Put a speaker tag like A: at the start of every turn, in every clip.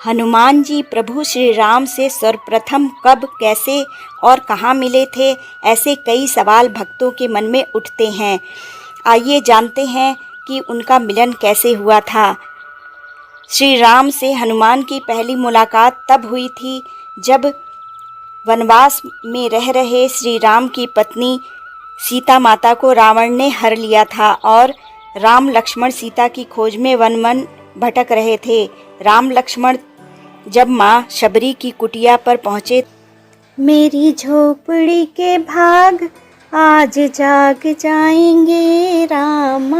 A: हनुमान जी प्रभु श्री राम से सर्वप्रथम कब, कैसे और कहाँ मिले थे, ऐसे कई सवाल भक्तों के मन में उठते हैं। आइए जानते हैं कि उनका मिलन कैसे हुआ था। श्री राम से हनुमान की पहली मुलाकात तब हुई थी जब वनवास में रह रहे श्री राम की पत्नी सीता माता को रावण ने हर लिया था और राम लक्ष्मण सीता की खोज में वन वन भटक रहे थे। राम लक्ष्मण जब माँ शबरी की कुटिया पर पहुँचे,
B: मेरी झोपड़ी के भाग आज जाग जाएंगे, राम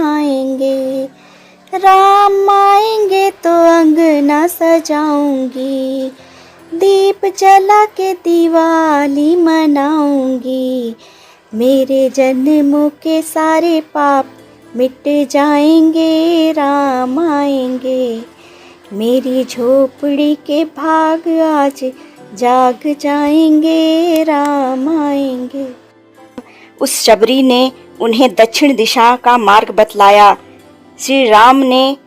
B: आएंगे तो अंगना सजाऊंगी, दीप जला के दिवाली मनाऊंगी, मेरे जन्मों के सारे पाप मिट जाएंगे, राम आएंगे, मेरी झोपड़ी के भाग आज जाग जाएंगे, राम आएंगे।
A: उस शबरी ने उन्हें दक्षिण दिशा का मार्ग बतलाया। श्री राम ने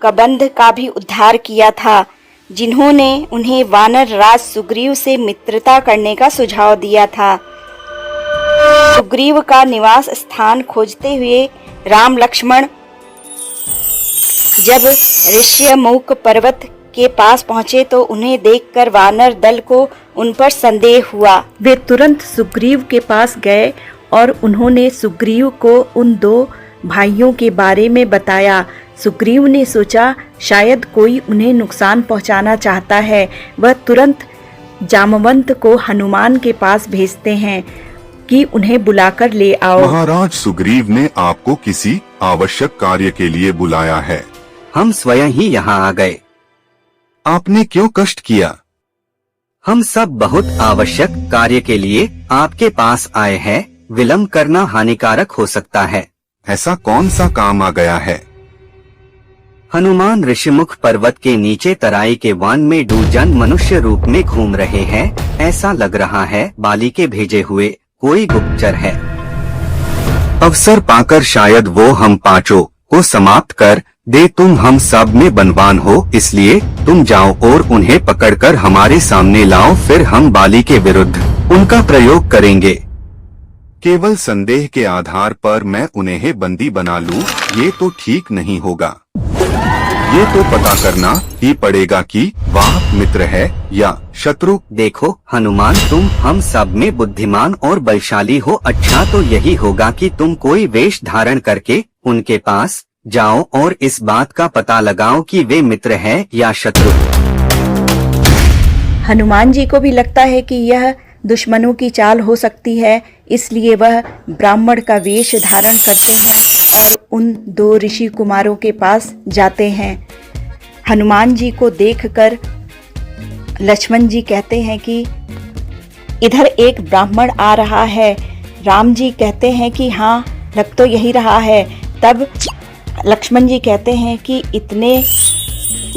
A: कबंध का भी उद्धार किया था, जिन्होंने उन्हें वानर राज सुग्रीव से मित्रता करने का सुझाव दिया था। सुग्रीव का निवास स्थान खोजते हुए राम लक्ष्मण जब ऋष्यमुख पर्वत के पास पहुंचे तो उन्हें देखकर वानर दल को उन पर संदेह हुआ। वे तुरंत सुग्रीव के पास गए और उन्होंने सुग्रीव को उन दो भाइयों के बारे में बताया। सुग्रीव ने सोचा शायद कोई उन्हें नुकसान पहुंचाना चाहता है। वह तुरंत जामवंत को हनुमान के पास भेजते हैं कि उन्हें बुलाकर ले आओ।
C: महाराज सुग्रीव ने आपको किसी आवश्यक कार्य के लिए बुलाया है।
D: हम स्वयं ही यहाँ आ गए।
C: आपने क्यों कष्ट किया?
D: हम सब बहुत आवश्यक कार्य के लिए आपके पास आए हैं। विलंब करना हानिकारक हो सकता है।
C: ऐसा कौन सा काम आ गया है?
D: हनुमान ऋषिमुख पर्वत के नीचे तराई के वन में दुर्जन मनुष्य रूप में घूम रहे हैं। ऐसा लग रहा है बाली के भेजे हुए कोई गुप्तचर है।
C: अवसर पाकर शायद वो हम पांचों को समाप्त कर दे। तुम हम सब में बलवान हो, इसलिए तुम जाओ और उन्हें पकड़कर हमारे सामने लाओ, फिर हम बाली के विरुद्ध उनका प्रयोग करेंगे। केवल संदेह के आधार पर मैं उन्हें बंदी बना लूं, ये तो ठीक नहीं होगा। ये तो पता करना ही पड़ेगा कि वह मित्र है या शत्रु।
D: देखो हनुमान, तुम हम सब में बुद्धिमान और बलशाली हो। अच्छा तो यही होगा कि तुम कोई वेश धारण करके उनके पास जाओ और इस बात का पता लगाओ कि वे मित्र हैं या शत्रु।
A: हनुमान जी को भी लगता है कि यह दुश्मनों की चाल हो सकती है, इसलिए वह ब्राह्मण का वेश धारण करते हैं और उन दो ऋषि कुमारों के पास जाते हैं। हनुमान जी को देखकर लक्ष्मण जी कहते हैं कि इधर एक ब्राह्मण आ रहा है। राम जी कहते हैं कि हाँ, लग तो यही रहा है। तब लक्ष्मण जी कहते हैं कि इतने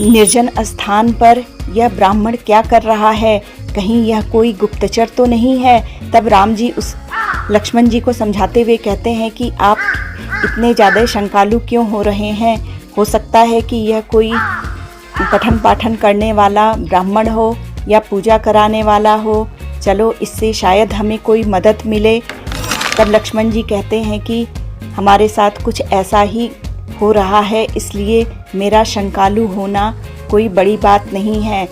A: निर्जन स्थान पर यह ब्राह्मण क्या कर रहा है, कहीं यह कोई गुप्तचर तो नहीं है। तब राम जी उस लक्ष्मण जी को समझाते हुए कहते हैं कि आप इतने ज़्यादा शंकालु क्यों हो रहे हैं, हो सकता है कि यह कोई पठन पाठन करने वाला ब्राह्मण हो या पूजा कराने वाला हो, चलो इससे शायद हमें कोई मदद मिले। तब लक्ष्मण जी कहते हैं कि हमारे साथ कुछ ऐसा ही हो रहा है, इसलिए मेरा शंकालु होना कोई बड़ी बात नहीं है।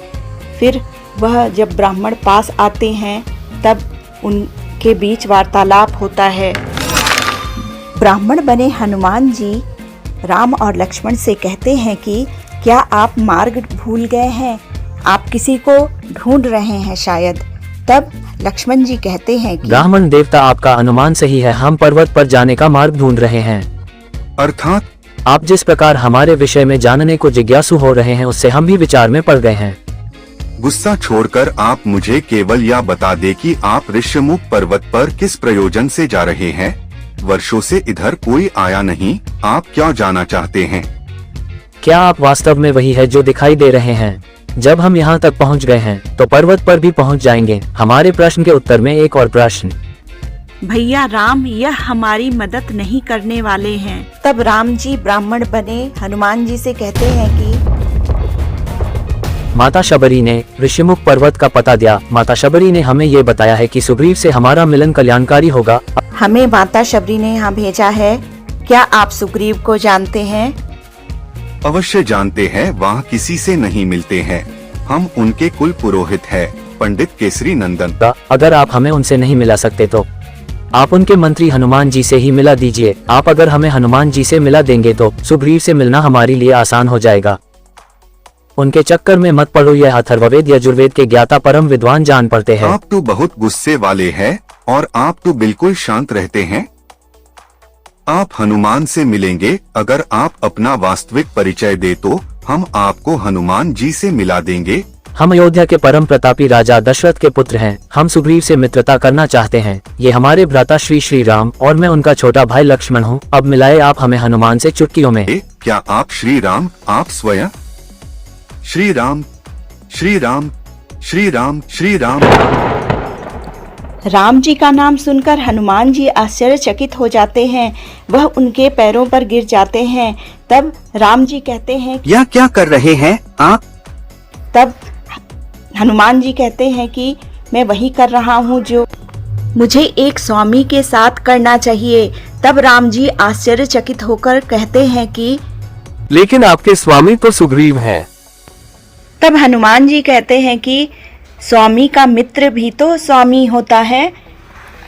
A: फिर वह जब ब्राह्मण पास आते हैं तब उनके बीच वार्तालाप होता है। ब्राह्मण बने हनुमान जी राम और लक्ष्मण से कहते हैं कि क्या आप मार्ग भूल गए हैं, आप किसी को ढूंढ रहे हैं शायद। तब लक्ष्मण जी कहते हैं कि
E: ब्राह्मण देवता, आपका अनुमान सही है। हम पर्वत पर जाने का मार्ग ढूंढ रहे हैं।
C: अर्थात
E: आप जिस प्रकार हमारे विषय में जानने को जिज्ञासु हो रहे हैं, उससे हम भी विचार में पड़ गए हैं।
C: गुस्सा छोड़कर आप मुझे केवल यह बता दे कि आप ऋष्यमुख पर्वत पर किस प्रयोजन से जा रहे हैं। वर्षों से इधर कोई आया नहीं, आप क्या जाना चाहते हैं?
E: क्या आप वास्तव में वही है जो दिखाई दे रहे हैं? जब हम यहाँ तक पहुँच गए हैं तो पर्वत पर भी पहुँच जाएंगे। हमारे प्रश्न के उत्तर में एक और प्रश्न।
A: भैया राम, यह हमारी मदद नहीं करने वाले हैं। तब राम जी ब्राह्मण बने हनुमान जी से कहते हैं कि
E: माता शबरी ने ऋषिमुख पर्वत का पता दिया। माता शबरी ने हमें ये बताया है कि सुग्रीव से हमारा मिलन कल्याणकारी होगा।
A: हमें माता शबरी ने यहाँ भेजा है। क्या आप सुग्रीव को जानते हैं?
C: अवश्य जानते हैं, वहाँ किसी से नहीं मिलते हैं। हम उनके कुल पुरोहित है, पंडित केसरी नंदन।
E: अगर आप हमें उनसे नहीं मिला सकते तो आप उनके मंत्री हनुमान जी से ही मिला दीजिए। आप अगर हमें हनुमान जी से मिला देंगे तो सुग्रीव से मिलना हमारे लिए आसान हो जाएगा। उनके चक्कर में मत पड़ो, यह अथर्ववेद यजुर्वेद के ज्ञाता परम विद्वान जान पड़ते हैं।
C: आप तो बहुत गुस्से वाले हैं और आप तो बिल्कुल शांत रहते हैं। आप हनुमान से मिलेंगे, अगर आप अपना वास्तविक परिचय दे तो हम आपको हनुमान जी से मिला देंगे।
E: हम अयोध्या के परम प्रतापी राजा दशरथ के पुत्र हैं। हम सुग्रीव से मित्रता करना चाहते हैं। ये हमारे भ्राता श्री राम और मैं उनका छोटा भाई लक्ष्मण हूँ। अब मिलाए आप हमें हनुमान से चुटकियों में।
C: क्या आप श्री राम, आप स्वयं? श्री राम, श्री राम, श्री राम, श्री राम।
A: राम जी का नाम सुनकर हनुमान जी आश्चर्यचकित हो जाते हैं। वह उनके पैरों पर गिर जाते हैं। तब राम जी कहते हैं,
D: यह क्या कर रहे हैं आप?
A: तब हनुमान जी कहते हैं कि मैं वही कर रहा हूँ जो मुझे एक स्वामी के साथ करना चाहिए। तब राम जी आश्चर्यचकित होकर कहते हैं कि
F: लेकिन आपके स्वामी तो सुग्रीव हैं।
A: तब हनुमान जी कहते हैं कि स्वामी का मित्र भी तो स्वामी होता है।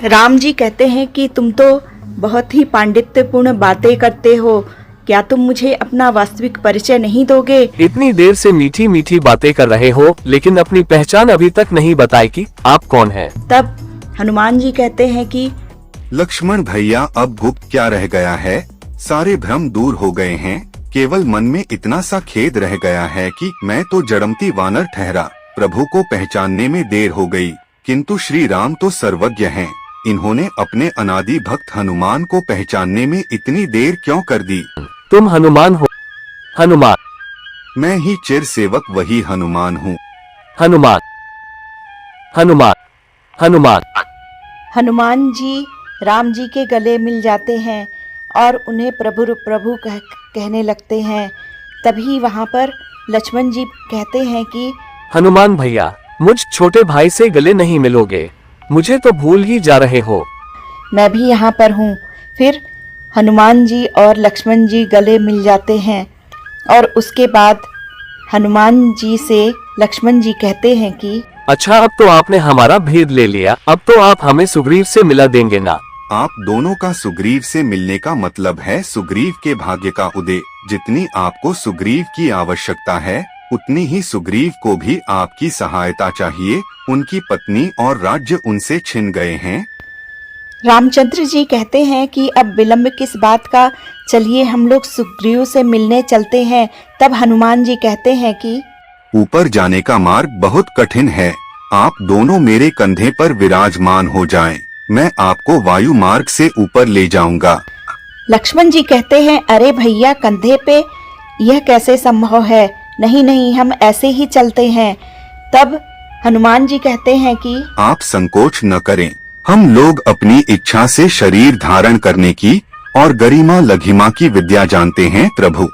A: राम जी कहते हैं कि तुम तो बहुत ही पांडित्यपूर्ण बातें करते हो। क्या तुम मुझे अपना वास्तविक परिचय नहीं दोगे?
F: इतनी देर से मीठी मीठी बातें कर रहे हो, लेकिन अपनी पहचान अभी तक नहीं बताई कि आप कौन हैं।
A: तब हनुमान जी कहते हैं कि
C: लक्ष्मण भैया, अब गुप्त क्या रह गया है? सारे भ्रम दूर हो गए हैं। केवल मन में इतना सा खेद रह गया है कि मैं तो जड़मती वानर ठहरा। प्रभु को पहचानने में देर हो गई, किंतु श्री राम तो सर्वज्ञ हैं। इन्होंने अपने अनादि भक्त हनुमान को पहचानने में इतनी देर क्यों कर दी?
F: तुम हनुमान हो? हनुमान?
C: मैं ही चिर सेवक वही हनुमान हूँ।
F: हनुमान, हनुमान, हनुमान।
A: हनुमान जी राम जी के गले मिल जाते हैं और उन्हें प्रभु प्रभु कहने लगते हैं। तभी वहाँ पर लक्ष्मण जी कहते हैं कि
F: हनुमान भैया, मुझ छोटे भाई से गले नहीं मिलोगे? मुझे तो भूल ही जा रहे हो।
A: मैं भी यहाँ पर हूँ। फिर हनुमान जी और लक्ष्मण जी गले मिल जाते हैं और उसके बाद हनुमान जी से लक्ष्मण जी कहते हैं कि
F: अच्छा, अब तो आपने हमारा भेद ले लिया। अब तो आप हमें सुग्रीव से मिला देंगे ना?
C: आप दोनों का सुग्रीव से मिलने का मतलब है सुग्रीव के भाग्य का उदय। जितनी आपको सुग्रीव की आवश्यकता है, उतनी ही सुग्रीव को भी आपकी सहायता चाहिए। उनकी पत्नी और राज्य उनसे छिन गए हैं।
A: रामचंद्र जी कहते हैं कि अब विलंब किस बात का, चलिए हम लोग सुग्रीव से मिलने चलते हैं। तब हनुमान जी कहते हैं कि
C: ऊपर जाने का मार्ग बहुत कठिन है। आप दोनों मेरे कंधे पर विराजमान हो जाएं। मैं आपको वायु मार्ग से ऊपर ले जाऊंगा।
A: लक्ष्मण जी कहते हैं, अरे भैया, कंधे पे यह कैसे संभव है? नहीं नहीं, हम ऐसे ही चलते हैं। तब हनुमान जी कहते हैं कि
C: आप संकोच न करें। हम लोग अपनी इच्छा से शरीर धारण करने की और गरिमा लघिमा की विद्या जानते हैं प्रभु।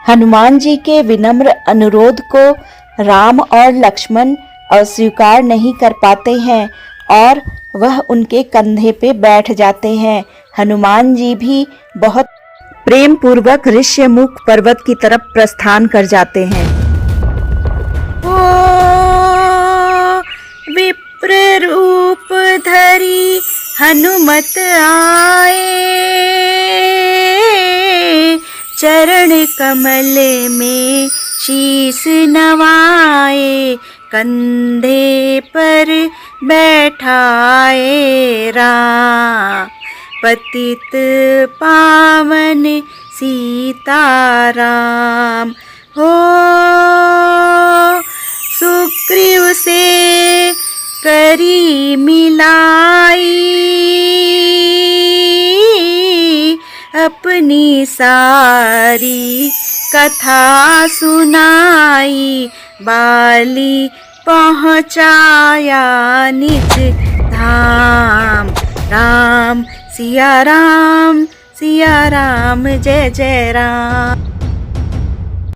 A: हनुमान जी के विनम्र अनुरोध को राम और लक्ष्मण अस्वीकार नहीं कर पाते हैं और वह उनके कंधे पे बैठ जाते हैं। हनुमान जी भी बहुत प्रेम पूर्वक ऋष्यमुख पर्वत की तरफ प्रस्थान कर जाते हैं। ओ विप्र रूप धरी हनुमत आए, चरण कमल में शीस नवाए, कंधे पर बैठाए राम, पतित पावन सीताराम। हो सुग्रीव से करी मिलाई, अपनी सारी कथा सुनाई, बाली पहुँचाया निज धाम। राम सिया राम, सिया राम, जय जय राम।